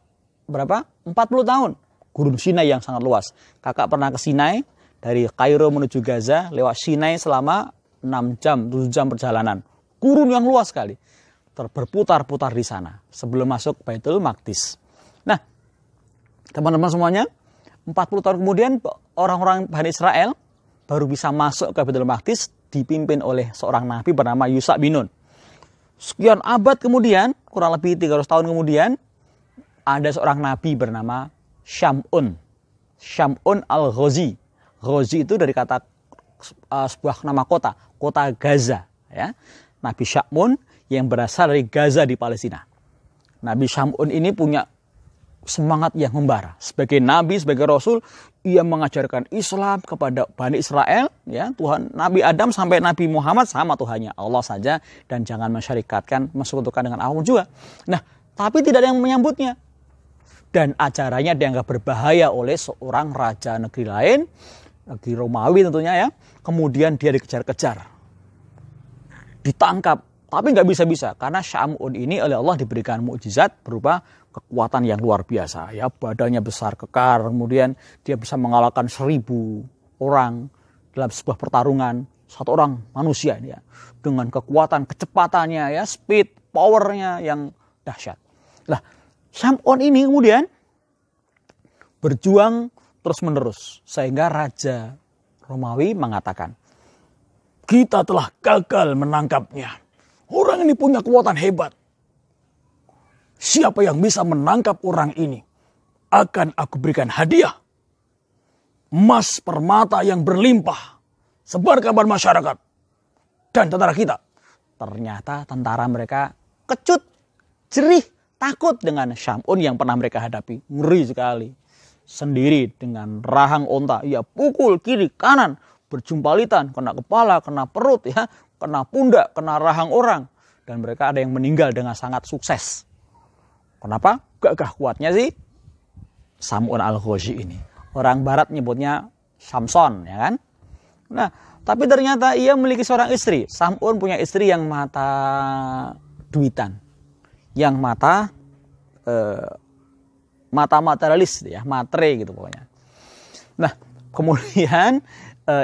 berapa? 40 tahun. Gurun Sinai yang sangat luas. Kakak pernah ke Sinai dari Kairo menuju Gaza, lewat Sinai selama 6 jam, 7 jam perjalanan. Gurun yang luas sekali. Berputar-putar di sana sebelum masuk Baitul Maqdis. Nah, teman-teman semuanya, 40 tahun kemudian orang-orang Bani Israel baru bisa masuk ke Baitul Maqdis dipimpin oleh seorang nabi bernama Yusha bin Nun. Sekian abad kemudian, kurang lebih 300 tahun kemudian, ada seorang nabi bernama Syam'un al-Ghazi. Ghazi itu dari kata sebuah nama kota Gaza, ya. Nabi Syam'un yang berasal dari Gaza di Palestina. Nabi Syam'un ini punya semangat yang membara. Sebagai nabi, sebagai rasul, ia mengajarkan Islam kepada Bani Israel, ya, Tuhan Nabi Adam sampai Nabi Muhammad sama Tuhannya, Allah saja, dan jangan mensyarikatkan, mensekutukan dengan apapun juga. Nah, tapi tidak ada yang menyambutnya. Dan ajarannya dianggap berbahaya oleh seorang raja negeri lain, negeri Romawi tentunya, ya. Kemudian dia dikejar-kejar, ditangkap, tapi nggak bisa-bisa karena Syam'un ini oleh Allah diberikan mukjizat berupa kekuatan yang luar biasa, ya, badannya besar, kekar, kemudian dia bisa mengalahkan 1000 orang dalam sebuah pertarungan, satu orang manusia, ya, dengan kekuatan, kecepatannya, ya, speed, powernya yang dahsyat. Nah, Syam'un ini kemudian berjuang terus-menerus sehingga Raja Romawi mengatakan, kita telah gagal menangkapnya. Orang ini punya kekuatan hebat. Siapa yang bisa menangkap orang ini, akan aku berikan hadiah. Emas permata yang berlimpah. Sebar kabar masyarakat dan tentara kita. Ternyata tentara mereka kecut, jerih, takut dengan Syam'un yang pernah mereka hadapi. Ngeri sekali. Sendiri dengan rahang onta, ia pukul kiri kanan, berjumpalitan, kena kepala, kena perut, ya, kena pundak, kena rahang orang, dan mereka ada yang meninggal dengan sangat sukses. Kenapa? Gagah kuatnya sih Sam'un al-Ghazi ini. Orang barat nyebutnya Samson, ya kan? Nah, tapi ternyata ia memiliki seorang istri. Sam'un punya istri yang mata duitan, yang mata materialis, ya, matre gitu pokoknya. Nah, kemudian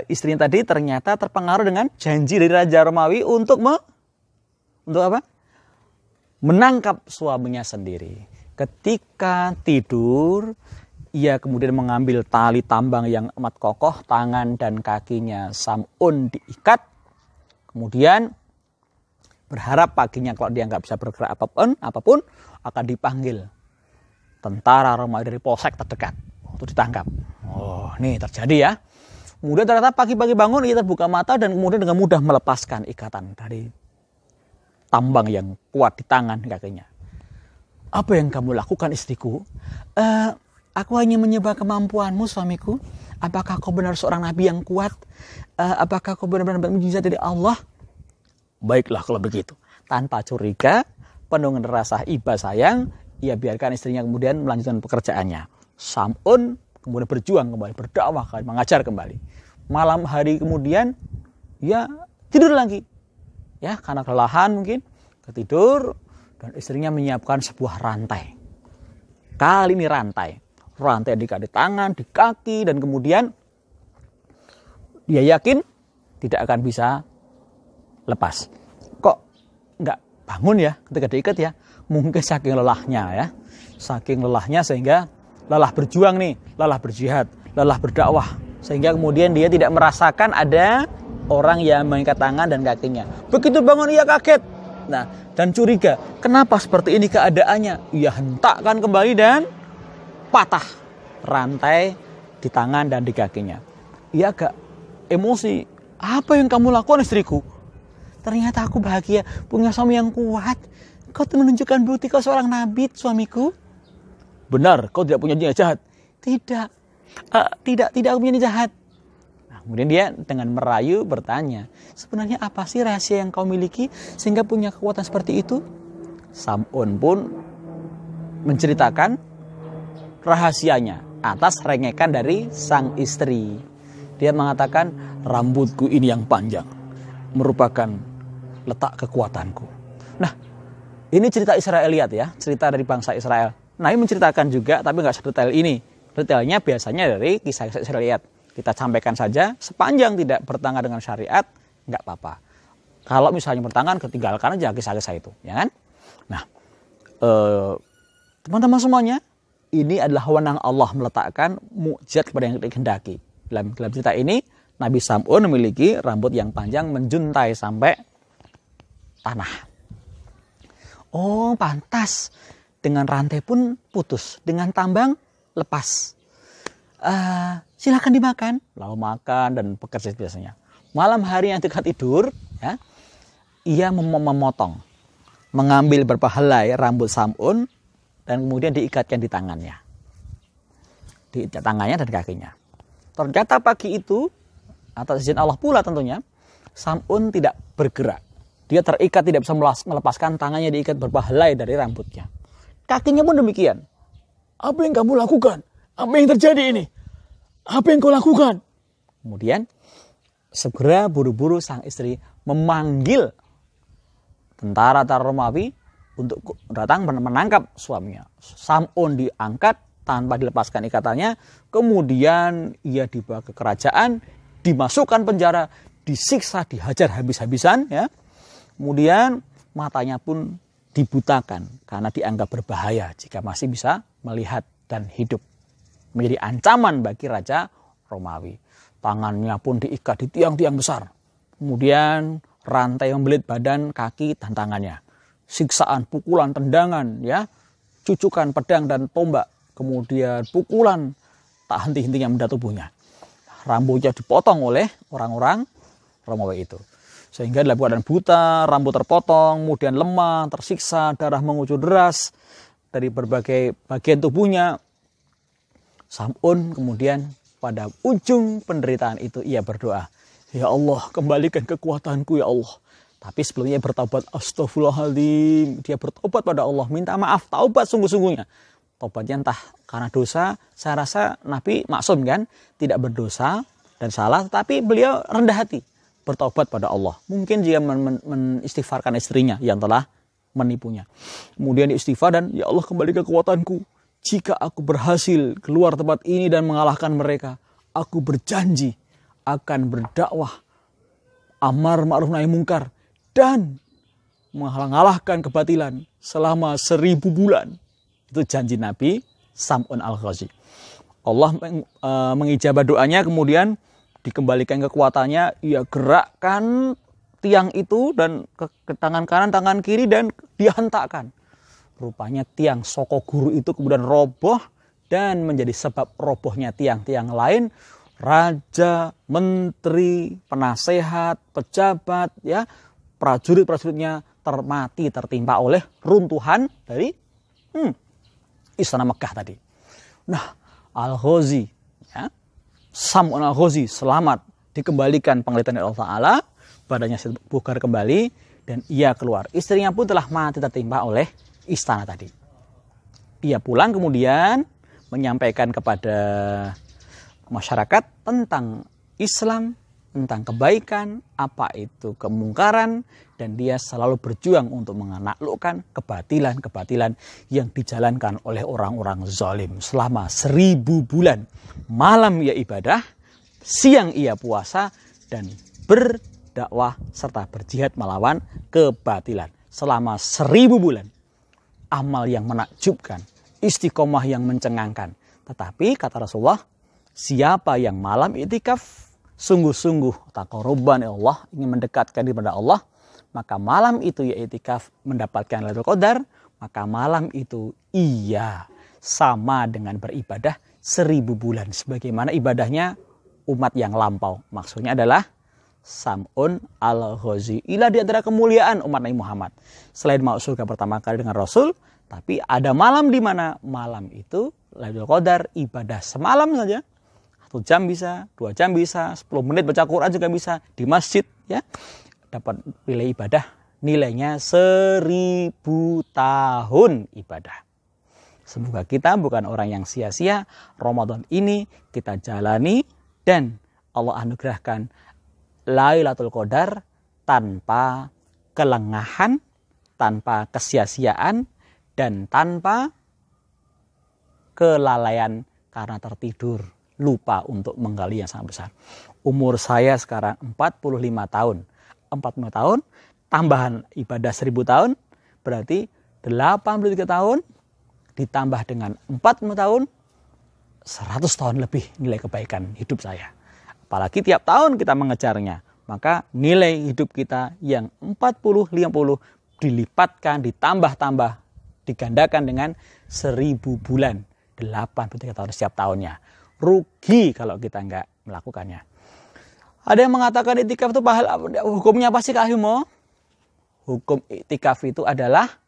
istrinya tadi ternyata terpengaruh dengan janji dari Raja Romawi untuk apa? Menangkap suaminya sendiri. Ketika tidur, ia kemudian mengambil tali tambang yang amat kokoh, tangan dan kakinya Sam'un diikat. Kemudian berharap paginya kalau dia nggak bisa bergerak apapun akan dipanggil tentara Romawi dari polsek terdekat untuk ditangkap. Oh, nih terjadi, ya. Kemudian ternyata pagi-pagi bangun ia terbuka mata dan kemudian dengan mudah melepaskan ikatan dari tambang yang kuat di tangan kakinya. Apa yang kamu lakukan, istriku? Aku hanya menyembah kemampuanmu, suamiku. Apakah kau benar seorang nabi yang kuat? Apakah kau benar-benar mujizat dari Allah? Baiklah kalau begitu. Tanpa curiga, penuh dengan rasa iba sayang, ia biarkan istrinya kemudian melanjutkan pekerjaannya. Sam'un kemudian berjuang kembali, berdakwah, mengajar kembali. Malam hari kemudian, ia tidur lagi. Ya, karena kelelahan mungkin, ketidur, dan istrinya menyiapkan sebuah rantai. Kali ini rantai diikat di tangan, di kaki, dan kemudian dia yakin tidak akan bisa lepas. Kok nggak bangun ya ketika diikat, ya? Mungkin saking lelahnya, ya. Saking lelahnya sehingga lelah berjuang nih, lelah berjihad, lelah berdakwah. Sehingga kemudian dia tidak merasakan ada orang yang mengikat tangan dan kakinya. Begitu bangun ia kaget. Nah, dan curiga, kenapa seperti ini keadaannya? Ia hentakkan kembali dan patah rantai di tangan dan di kakinya. Ia agak emosi. Apa yang kamu lakukan, istriku? Ternyata aku bahagia punya suami yang kuat. Kau menunjukkan bukti kau seorang nabi, suamiku. Benar, kau tidak punya niat jahat. Tidak, aku punya niat jahat. Nah, kemudian dia dengan merayu bertanya, sebenarnya apa sih rahasia yang kau miliki sehingga punya kekuatan seperti itu? Sam'un pun menceritakan rahasianya atas rengekan dari sang istri. Dia mengatakan, rambutku ini yang panjang merupakan letak kekuatanku. Nah, ini cerita Israeliat, ya, cerita dari bangsa Israel. Nah, ini menceritakan juga, tapi nggak sedetail ini. Detailnya biasanya dari kisah-kisah Israeliat. Kita sampaikan saja, sepanjang tidak bertentangan dengan syariat, nggak apa-apa. Kalau misalnya bertentangan, ketinggalkan aja kisah-kisah itu, ya kan? Nah, teman-teman semuanya, ini adalah wewenang Allah meletakkan mukjizat kepada yang dikehendaki. Dalam cerita ini, Nabi Sam'un memiliki rambut yang panjang menjuntai sampai tanah. Oh, pantas. Dengan rantai pun putus. Dengan tambang lepas. Silakan dimakan. Lalu makan dan bekerja biasanya. Malam hari yang dekat tidur, ya, ia memotong. Mengambil beberapa helai rambut Sam'un. dan kemudian diikatkan di tangannya. Di tangannya dan kakinya. Ternyata pagi itu, atas izin Allah pula tentunya, Sam'un tidak bergerak. Dia terikat, tidak bisa melepaskan tangannya, diikat berpahelai dari rambutnya. Kakinya pun demikian. Apa yang kamu lakukan? Apa yang terjadi ini? Apa yang kau lakukan? Kemudian segera buru-buru sang istri memanggil tentara Romawi untuk datang menangkap suaminya. Sam'un diangkat tanpa dilepaskan ikatannya. Kemudian ia dibawa ke kerajaan, dimasukkan penjara, disiksa, dihajar habis-habisan. Ya. Kemudian matanya pun dibutakan karena dianggap berbahaya jika masih bisa melihat dan hidup. Menjadi ancaman bagi Raja Romawi. Tangannya pun diikat di tiang-tiang besar. Kemudian rantai membelit badan, kaki, dan tangannya. Siksaan, pukulan, tendangan, ya, cucukan pedang dan tombak. Kemudian pukulan tak henti-hentinya mendat tubuhnya. Rambutnya dipotong oleh orang-orang Romawi itu. Sehingga dalam keadaan buta, rambut terpotong, kemudian lemah, tersiksa, darah mengucur deras dari berbagai bagian tubuhnya. Sam'un kemudian pada ujung penderitaan itu ia berdoa, ya Allah, kembalikan kekuatanku ya Allah. Tapi sebelumnya bertaubat, astagfirullahaladzim. Dia bertobat pada Allah, minta maaf, taubat sungguh-sungguhnya. Taubatnya entah karena dosa, saya rasa Nabi maksum kan, tidak berdosa dan salah, tapi beliau rendah hati, bertobat pada Allah. Mungkin jika menistighfarkan istrinya yang telah menipunya. Kemudian istighfar dan ya Allah, kembali kekuatanku. Jika aku berhasil keluar tempat ini dan mengalahkan mereka, aku berjanji akan berdakwah amar ma'ruf nahi mungkar dan mengalahkan kebatilan selama 1000 bulan. Itu janji Nabi Sam'un al-Ghazi. Allah mengijabah doanya, kemudian dikembalikan kekuatannya, ia gerakkan tiang itu dan ke tangan kanan, tangan kiri dan dihentakkan. Rupanya tiang Sokoguru itu kemudian roboh dan menjadi sebab robohnya tiang-tiang lain. Raja, menteri, penasehat, pejabat, ya, prajurit-prajuritnya tertimpa oleh runtuhan dari istana Mekah tadi. Nah, Al-Ghazi, ya, Sam'un al-Ghazi selamat, dikembalikan penglihatan Allah Ta'ala, badannya bugar kembali dan ia keluar. Istrinya pun telah mati tertimpa oleh istana tadi. Ia pulang kemudian menyampaikan kepada masyarakat tentang Islam, tentang kebaikan, apa itu kemungkaran, dan dia selalu berjuang untuk menaklukkan kebatilan-kebatilan yang dijalankan oleh orang-orang zalim selama 1000 bulan. Malam ia ibadah, siang ia puasa dan berdakwah serta berjihad melawan kebatilan selama 1000 bulan. Amal yang menakjubkan, istiqomah yang mencengangkan. Tetapi kata Rasulullah, siapa yang malam iktikaf sungguh-sungguh taqarruban Allah, ingin mendekatkan diri kepada Allah, maka malam itu ia iktikaf mendapatkan Lailatul Qadar, maka malam itu ia sama dengan beribadah 1000 bulan sebagaimana ibadahnya umat yang lampau. Maksudnya adalah Sam'un al-Ghazi. Inilah di antara kemuliaan umat Nabi Muhammad. Selain masuk surga pertama kali dengan Rasul, tapi ada malam di mana malam itu Lailatul Qadar ibadah semalam saja. 1 jam bisa, 2 jam bisa, 10 menit baca Quran juga bisa di masjid, ya. Dapat nilai ibadah, nilainya 1000 tahun ibadah. Semoga kita bukan orang yang sia-sia. Ramadan ini kita jalani dan Allah anugerahkan Lailatul Qadar tanpa kelengahan, tanpa kesia-siaan, dan tanpa kelalaian karena tertidur, lupa untuk menggali yang sangat besar. Umur saya sekarang 45 tahun. 45 tahun, tambahan ibadah 1000 tahun, berarti 83 tahun, ditambah dengan 40 tahun, 100 tahun lebih nilai kebaikan hidup saya. Apalagi tiap tahun kita mengejarnya, maka nilai hidup kita yang 40-50 dilipatkan, ditambah-tambah, digandakan dengan 1000 bulan, 83 tahun setiap tahunnya. Rugi kalau kita nggak melakukannya. Ada yang mengatakan iktikaf itu pahala, hukumnya apa sih Kak Himo? Hukum iktikaf itu adalah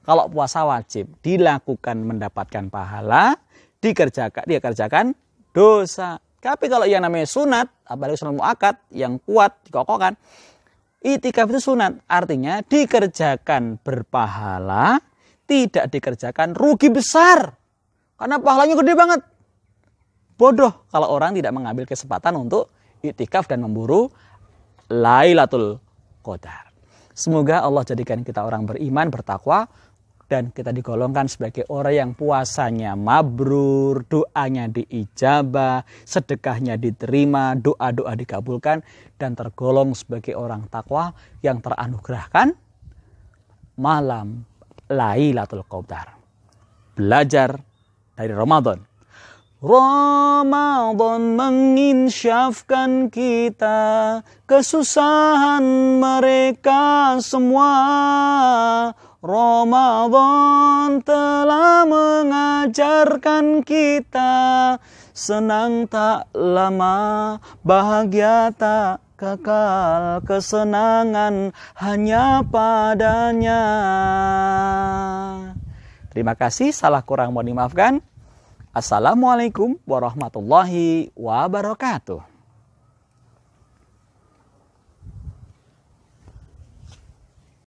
Kalau puasa wajib dilakukan mendapatkan pahala, dikerjakan dosa. Tapi kalau yang namanya sunat, apalagi sunat muakkad yang kuat dikokohkan, itikaf itu sunat, artinya dikerjakan berpahala, tidak dikerjakan rugi besar. Karena pahalanya gede banget. Bodoh kalau orang tidak mengambil kesempatan untuk itikaf dan memburu Lailatul Qadar. Semoga Allah jadikan kita orang beriman, bertakwa, dan kita digolongkan sebagai orang yang puasanya mabrur, doanya diijabah, sedekahnya diterima, doa-doa dikabulkan, dan tergolong sebagai orang takwa yang teranugerahkan malam Lailatul Qadar. Belajar dari Ramadan. Ramadan menginsyafkan kita kesusahan mereka semua. Ramadan telah mengajarkan kita senang tak lama, bahagia tak kekal, kesenangan hanya padanya. Terima kasih, salah kurang mohon dimaafkan. Assalamualaikum warahmatullahi wabarakatuh.